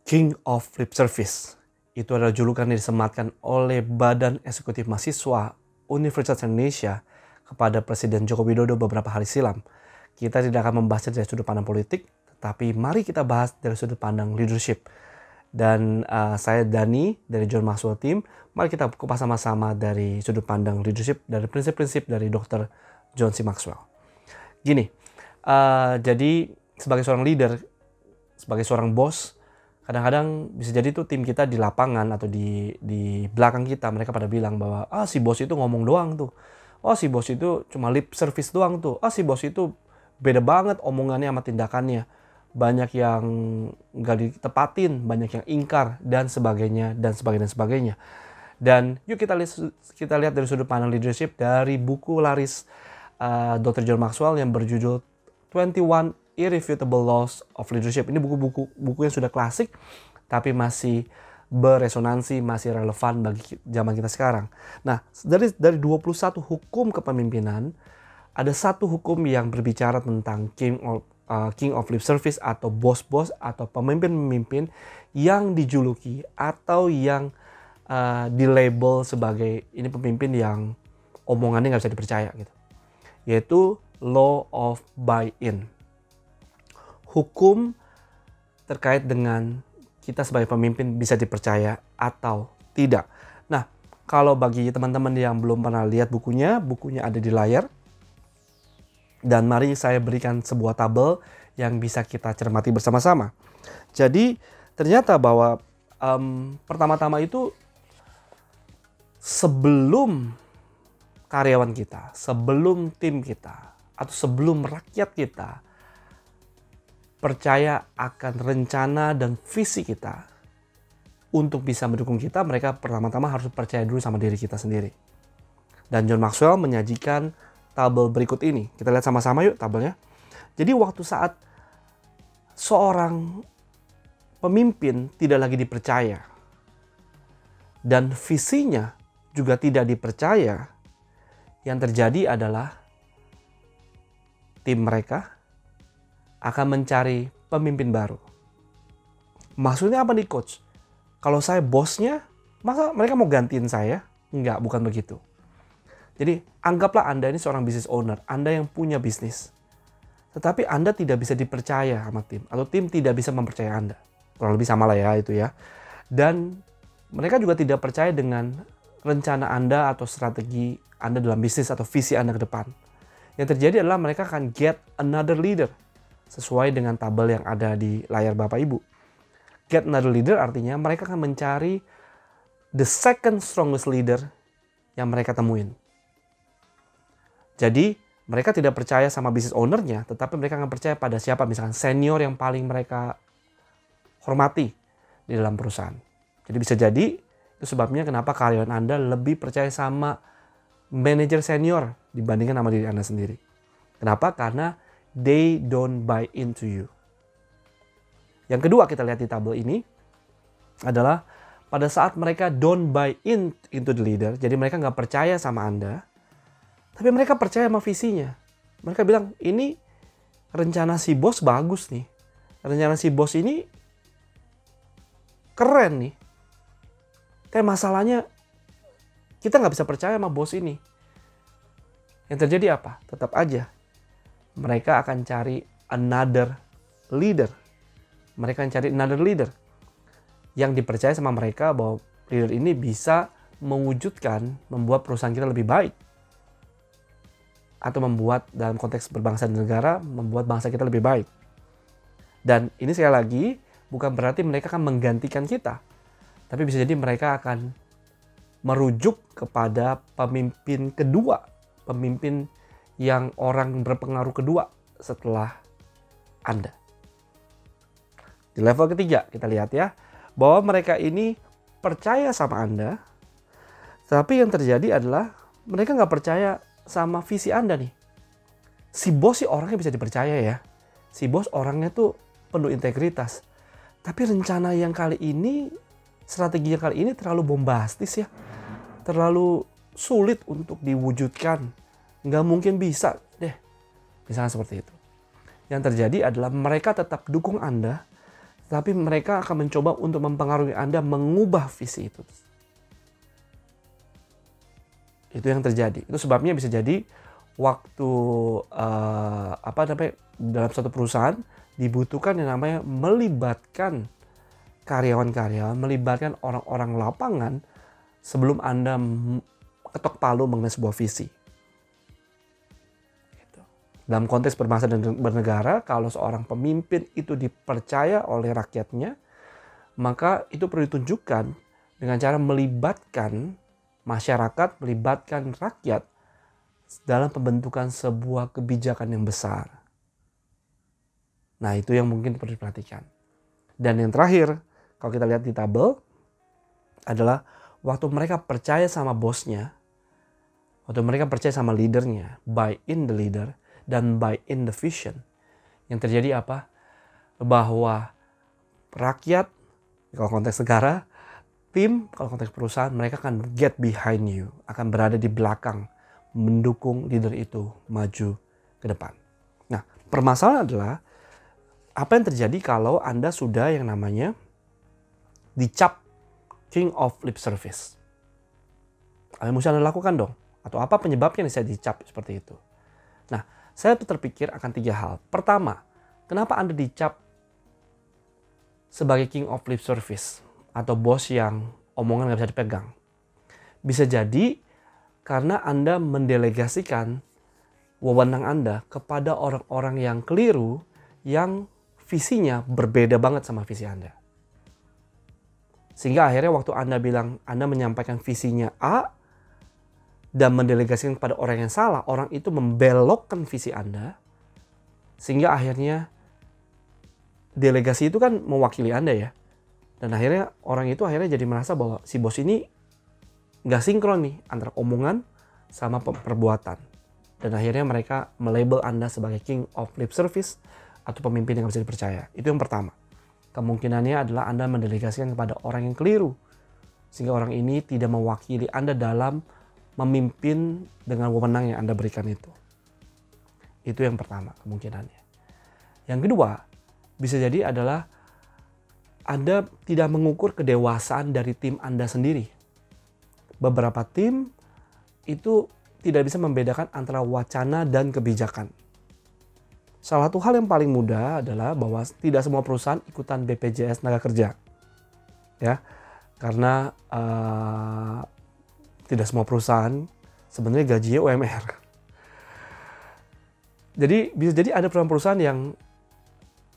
King of Lip Service. Itu adalah julukan yang disematkan oleh Badan Eksekutif Mahasiswa Universitas Indonesia kepada Presiden Joko Widodo beberapa hari silam. Kita tidak akan membahasnya dari sudut pandang politik, tetapi mari kita bahas dari sudut pandang leadership. Dan saya Dani dari John Maxwell Team. Mari kita kupas sama-sama dari sudut pandang leadership, dari prinsip-prinsip dari Dr. John C. Maxwell. Gini, jadi sebagai seorang leader, sebagai seorang bos, kadang-kadang bisa jadi tuh tim kita di lapangan atau di belakang kita, mereka pada bilang bahwa si bos itu ngomong doang tuh. Si bos itu cuma lip service doang tuh. Si bos itu beda banget omongannya sama tindakannya. Banyak yang nggak ditepatin, banyak yang ingkar, dan sebagainya, dan sebagainya. Dan yuk kita lihat dari sudut pandang leadership dari buku laris Dr. John Maxwell yang berjudul 21 Irrefutable Laws of Leadership. Ini buku yang sudah klasik, tapi masih beresonansi, masih relevan bagi zaman kita sekarang. Nah, dari 21 hukum kepemimpinan, ada satu hukum yang berbicara tentang King of Lip Service atau bos-bos atau pemimpin-pemimpin yang dijuluki atau yang dilabel sebagai ini pemimpin yang omongannya nggak bisa dipercaya gitu. Yaitu Law of Buy-in. Hukum terkait dengan kita sebagai pemimpin bisa dipercaya atau tidak. Nah, kalau bagi teman-teman yang belum pernah lihat bukunya ada di layar. Dan mari saya berikan sebuah tabel yang bisa kita cermati bersama-sama. Jadi ternyata bahwa pertama-tama itu sebelum karyawan kita, sebelum tim kita, atau sebelum rakyat kita percaya akan rencana dan visi kita untuk bisa mendukung kita, mereka pertama-tama harus percaya dulu sama diri kita sendiri. Dan John Maxwell menyajikan tabel berikut ini. Kita lihat sama-sama yuk tabelnya. Jadi waktu saat seorang pemimpin tidak lagi dipercaya dan visinya juga tidak dipercaya, yang terjadi adalah tim mereka akan mencari pemimpin baru. Maksudnya apa nih coach? Kalau saya bosnya, masa mereka mau gantiin saya? Enggak, bukan begitu. Jadi anggaplah Anda ini seorang business owner, Anda yang punya bisnis. Tetapi Anda tidak bisa dipercaya sama tim, atau tim tidak bisa mempercayai Anda. Kurang lebih sama lah ya itu ya. Dan mereka juga tidak percaya dengan rencana Anda atau strategi Anda dalam bisnis atau visi Anda ke depan. Yang terjadi adalah mereka akan get another leader. Sesuai dengan tabel yang ada di layar Bapak Ibu. Get another leader artinya mereka akan mencari the second strongest leader yang mereka temuin. Jadi mereka tidak percaya sama business ownernya, tetapi mereka akan percaya pada siapa, misalkan senior yang paling mereka hormati di dalam perusahaan. Jadi bisa jadi itu sebabnya kenapa karyawan Anda lebih percaya sama manajer senior dibandingkan sama diri Anda sendiri. Kenapa? Karena they don't buy into you. Yang kedua kita lihat di tabel ini adalah pada saat mereka don't buy into the leader, jadi mereka nggak percaya sama Anda, tapi mereka percaya sama visinya. Mereka bilang, ini rencana si bos bagus nih. Rencana si bos ini keren nih. Tapi masalahnya kita nggak bisa percaya sama bos ini. Yang terjadi apa? Tetap aja mereka akan cari another leader. Mereka akan cari another leader yang dipercaya sama mereka bahwa leader ini bisa mewujudkan, membuat perusahaan kita lebih baik. Atau membuat dalam konteks berbangsa dan negara, membuat bangsa kita lebih baik. Dan ini sekali lagi bukan berarti mereka akan menggantikan kita. Tapi bisa jadi mereka akan merujuk kepada pemimpin kedua. Pemimpin yang orang berpengaruh kedua setelah Anda. Di level ketiga kita lihat ya, bahwa mereka ini percaya sama Anda, tapi yang terjadi adalah mereka nggak percaya sama visi Anda nih. Si bos sih orangnya bisa dipercaya ya. Si bos orangnya tuh penuh integritas. Tapi rencana yang kali ini, strategi yang kali ini terlalu bombastis ya. Terlalu sulit untuk diwujudkan. Nggak mungkin bisa deh. Misalnya seperti itu. Yang terjadi adalah mereka tetap dukung Anda, Tapi mereka akan mencoba untuk mempengaruhi Anda mengubah visi itu. Itu yang terjadi. Itu sebabnya bisa jadi waktu dalam suatu perusahaan dibutuhkan yang namanya melibatkan karyawan-karyawan, melibatkan orang-orang lapangan sebelum Anda ketok palu mengenai sebuah visi. Gitu. Dalam konteks berbangsa dan bernegara, kalau seorang pemimpin itu dipercaya oleh rakyatnya, maka itu perlu ditunjukkan dengan cara melibatkan masyarakat, melibatkan rakyat dalam pembentukan sebuah kebijakan yang besar. Nah, itu yang mungkin perlu diperhatikan. Dan yang terakhir, kalau kita lihat di tabel, adalah waktu mereka percaya sama bosnya, waktu mereka percaya sama leadernya, buy in the leader, dan buy in the vision. Yang terjadi apa? Bahwa rakyat, kalau konteks negara, tim, kalau konteks perusahaan, mereka akan get behind you, akan berada di belakang, mendukung leader itu maju ke depan. Nah, permasalahan adalah apa yang terjadi kalau Anda sudah yang namanya dicap king of lip service. Apa yang mesti Anda lakukan dong? Atau apa penyebabnya saya dicap seperti itu? Nah, saya terpikir akan 3 hal. Pertama, kenapa Anda dicap sebagai king of lip service? Atau bos yang omongan gak bisa dipegang. Bisa jadi karena Anda mendelegasikan wewenang Anda kepada orang-orang yang keliru, yang visinya berbeda banget sama visi Anda. Sehingga akhirnya waktu Anda bilang Anda menyampaikan visinya A dan mendelegasikan kepada orang yang salah, orang itu membelokkan visi Anda. Sehingga akhirnya delegasi itu kan mewakili Anda ya. Dan akhirnya orang itu jadi merasa bahwa si bos ini nggak sinkron nih antara omongan sama perbuatan. Dan akhirnya mereka melabel Anda sebagai king of lip service atau pemimpin yang nggak bisa dipercaya. Itu yang pertama. Kemungkinannya adalah Anda mendelegasikan kepada orang yang keliru. Sehingga orang ini tidak mewakili Anda dalam memimpin dengan wewenang yang Anda berikan itu. Itu yang pertama kemungkinannya. Yang kedua, bisa jadi adalah Anda tidak mengukur kedewasaan dari tim Anda sendiri. Beberapa tim itu tidak bisa membedakan antara wacana dan kebijakan. Salah satu hal yang paling mudah adalah bahwa tidak semua perusahaan ikutan BPJS Tenaga Kerja. Ya, karena tidak semua perusahaan sebenarnya gajinya UMR. Jadi bisa jadi ada perusahaan yang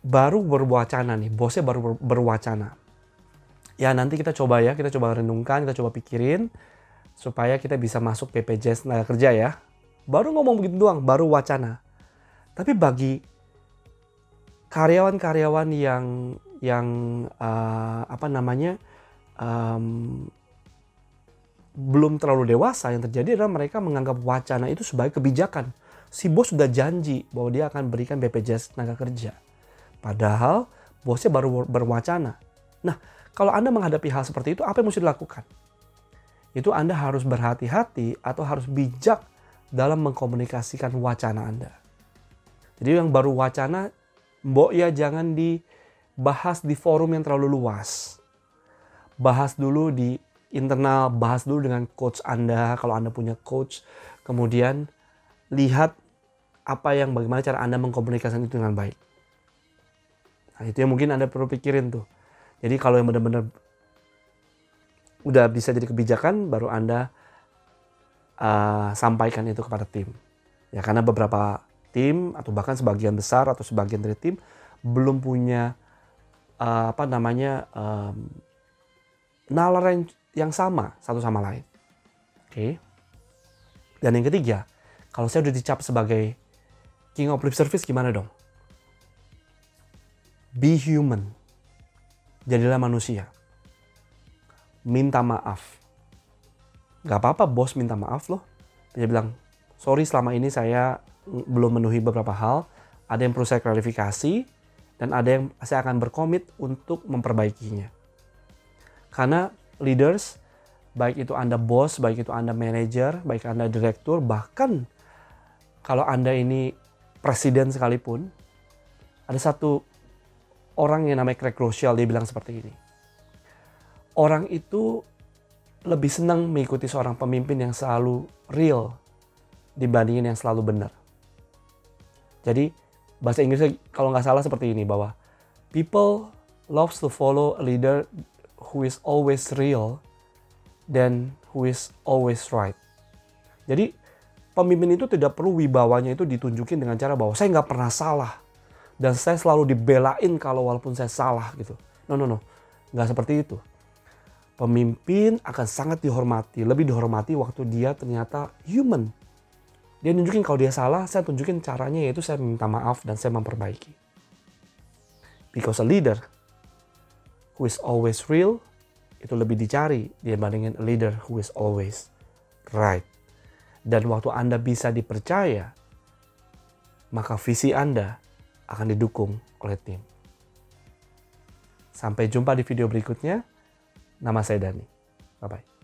baru berwacana nih, bosnya baru berwacana. Ya nanti kita coba renungkan, kita coba pikirin supaya kita bisa masuk BPJS Tenaga Kerja ya. Baru ngomong begitu doang, baru wacana. Tapi bagi karyawan-karyawan yang belum terlalu dewasa, yang terjadi adalah mereka menganggap wacana itu sebagai kebijakan. Si bos sudah janji bahwa dia akan berikan BPJS Tenaga Kerja. Padahal bosnya baru berwacana. Nah, kalau Anda menghadapi hal seperti itu, apa yang mesti dilakukan? Itu Anda harus berhati-hati atau harus bijak dalam mengkomunikasikan wacana Anda. Jadi yang baru wacana, mbok ya jangan dibahas di forum yang terlalu luas. Bahas dulu di internal, bahas dulu dengan coach Anda, kalau Anda punya coach. Kemudian lihat bagaimana cara Anda mengkomunikasikan itu dengan baik. Nah, itu yang mungkin Anda perlu pikirin tuh. Jadi kalau yang benar-benar udah bisa jadi kebijakan, baru Anda sampaikan itu kepada tim. Ya, karena beberapa tim atau bahkan sebagian besar atau sebagian dari tim belum punya nalar yang sama satu sama lain. Oke. Dan yang ketiga, kalau saya udah dicap sebagai king of lip service, gimana dong? Be human. Jadilah manusia. Minta maaf. Gak apa-apa bos minta maaf loh. Dia bilang, sorry selama ini saya belum memenuhi beberapa hal. Ada yang perlu saya klarifikasi. Dan ada yang saya akan berkomit untuk memperbaikinya. Karena leaders, baik itu Anda bos, baik itu Anda manajer, baik Anda direktur, bahkan kalau Anda ini presiden sekalipun, ada satu orang yang namanya Craig Groeschel, dia bilang seperti ini. Orang itu lebih senang mengikuti seorang pemimpin yang selalu real dibandingin yang selalu benar. Jadi bahasa Inggrisnya kalau nggak salah seperti ini, bahwa people loves to follow a leader who is always real than who is always right. Jadi pemimpin itu tidak perlu wibawanya itu ditunjukin dengan cara bahwa saya nggak pernah salah dan saya selalu dibelain kalau walaupun saya salah gitu. No, nggak seperti itu. Pemimpin akan sangat dihormati, lebih dihormati waktu dia ternyata human. Dia nunjukin kalau dia salah, saya tunjukin caranya, yaitu saya minta maaf dan saya memperbaiki. Because a leader who is always real, itu lebih dicari dibandingin a leader who is always right. Dan waktu Anda bisa dipercaya, maka visi Anda akan didukung oleh tim. Sampai jumpa di video berikutnya. Nama saya Dani. Bye-bye.